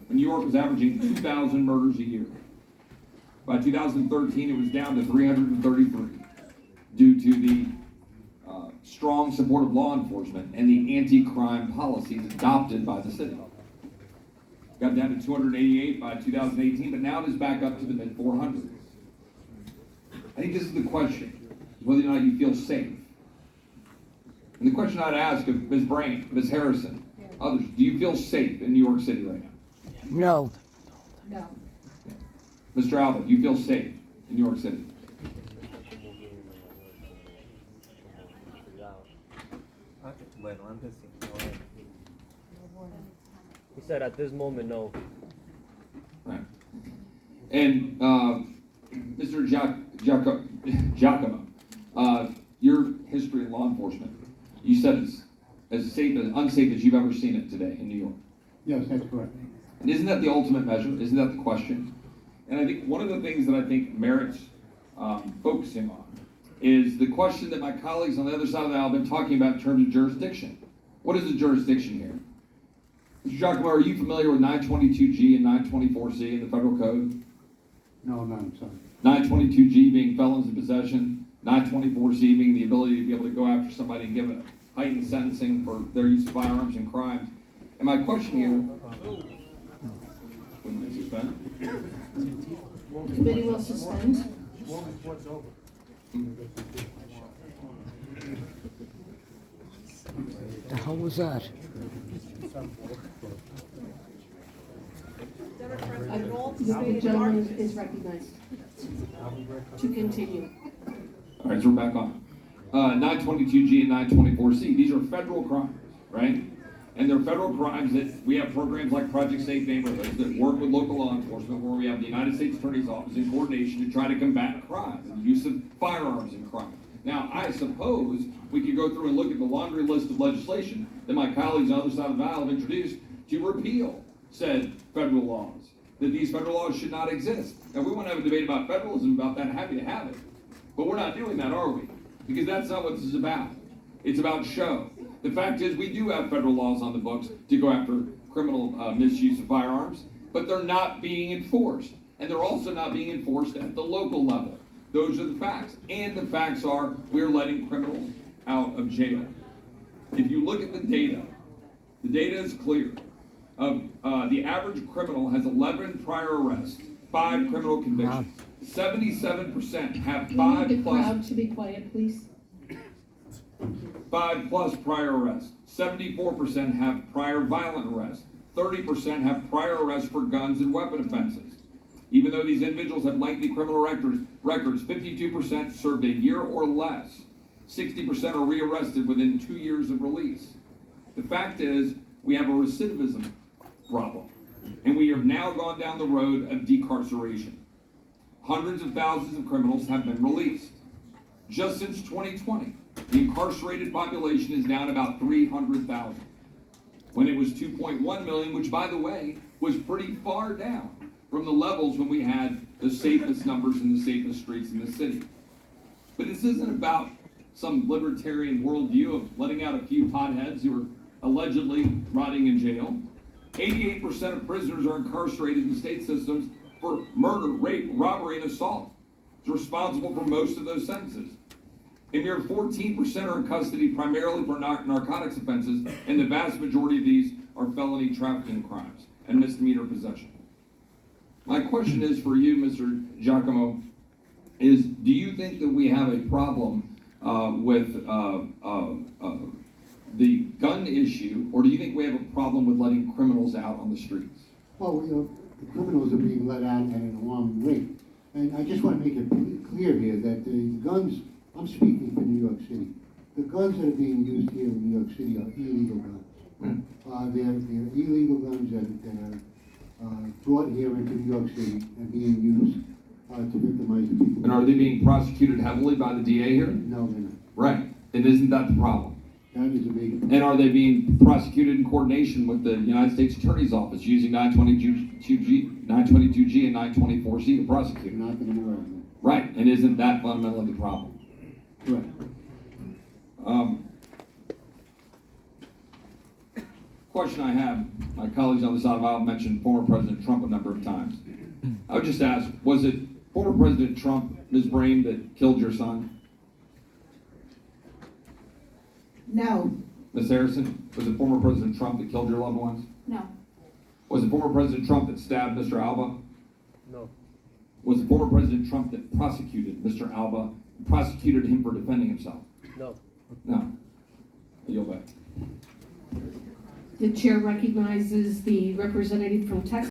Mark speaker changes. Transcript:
Speaker 1: when New York was averaging 2,000 murders a year. By 2013, it was down to 333 due to the strong support of law enforcement and the anti-crime policies adopted by the city. Got down to 288 by 2018, but now it is back up to the mid-400s. I think this is the question, whether or not you feel safe. And the question I'd ask of Ms. Brain, Ms. Harrison, others, do you feel safe in New York City right now?
Speaker 2: No.
Speaker 3: No.
Speaker 1: Mr. Albert, do you feel safe in New York City?
Speaker 4: He said at this moment, no.
Speaker 1: Right. And Mr. Giacomo, your history in law enforcement, you said it's as safe and unsafe as you've ever seen it today in New York.
Speaker 5: Yes, that's correct.
Speaker 1: And isn't that the ultimate measure? Isn't that the question? And I think one of the things that I think merits focusing on is the question that my colleagues on the other side of the aisle have been talking about in terms of jurisdiction. What is the jurisdiction here? Mr. Giacomo, are you familiar with 922G and 924C in the federal code?
Speaker 5: No, I'm not, I'm sorry.
Speaker 1: 922G being felons in possession, 924C being the ability to be able to go after somebody and give a heightened sentencing for their use of firearms and crimes. And my question here, wouldn't they suspend?
Speaker 3: The committee will suspend.
Speaker 2: The hell was that?
Speaker 3: The gentleman is recognized to continue.
Speaker 1: All right, so we're back on. 922G and 924C, these are federal crimes, right? And they're federal crimes that we have programs like Project Safe Neighborhoods that work with local law enforcement, where we have the United States Attorney's Office in coordination to try to combat crime and the use of firearms in crime. Now, I suppose we could go through and look at the laundry list of legislation that my colleagues on the other side of the aisle have introduced to repeal said federal laws, that these federal laws should not exist. Now, we want to have a debate about federalism about that, happy to have it. But we're not doing that, are we? Because that's not what this is about. It's about show. The fact is, we do have federal laws on the books to go after criminal misuse of firearms, but they're not being enforced. And they're also not being enforced at the local level. Those are the facts. And the facts are, we're letting criminals out of jail. If you look at the data is clear. The average criminal has 11 prior arrests, 5 criminal convictions. 77% have
Speaker 3: Can
Speaker 1: 5
Speaker 3: we need the
Speaker 1: plus.
Speaker 3: crowd to be quiet, please?
Speaker 1: 5+ prior arrests. 74% have prior violent arrests. 30% have prior arrests for guns and weapon offenses. Even though these individuals have lengthy criminal records, 52% served a year or less. 60% are rearrested within 2 years of release. The fact is, we have a recidivism problem, and we have now gone down the road of decarceration. Hundreds of thousands of criminals have been released. Just since 2020, the incarcerated population is down about 300,000. When it was 2.1 million, which by the way, was pretty far down from the levels when we had the safest numbers and the safest streets in the city. But this isn't about some libertarian worldview of letting out a few potheads who are allegedly rotting in jail. 88% of prisoners are incarcerated in state systems for murder, rape, robbery, and assault. It's responsible for most of those sentences. A mere 14% are in custody primarily for narcotics offenses, and the vast majority of these are felony trafficking crimes and misdemeanor possession. My question is for you, Mr. Giacomo, is do you think that we have a problem with the gun issue, or do you think we have a problem with letting criminals out on the streets?
Speaker 5: Well, the criminals are being let out at an alarming rate. And I just want to make it clear here that the guns, I'm speaking for New York City, the guns that are being used here in New York City are illegal guns. They're illegal guns that are brought here into New York City and being used to victimize the people.
Speaker 1: And are they being prosecuted heavily by the DA here?
Speaker 5: No, they're not.
Speaker 1: Right. And isn't that the problem?
Speaker 5: That is a major problem.
Speaker 1: And are they being prosecuted in coordination with the United States Attorney's Office using 922G and 924C to prosecute?
Speaker 5: Not that I'm aware of.
Speaker 1: Right. And isn't that fundamentally the problem?
Speaker 5: Correct.
Speaker 1: question I have, my colleagues on the side of the aisle mentioned former President Trump a number of times. I would just ask, was it former President Trump, Ms. Brame, that killed your son?
Speaker 3: No.
Speaker 1: Ms. Harrison, was it former President Trump that killed your loved ones?
Speaker 3: No.
Speaker 1: Was it former President Trump that stabbed Mr. Alba?
Speaker 4: No.
Speaker 1: Was it former President Trump that prosecuted Mr. Alba, prosecuted him for defending himself?
Speaker 4: No.
Speaker 1: No. I yield back.
Speaker 3: The chair recognizes the representative from Texas.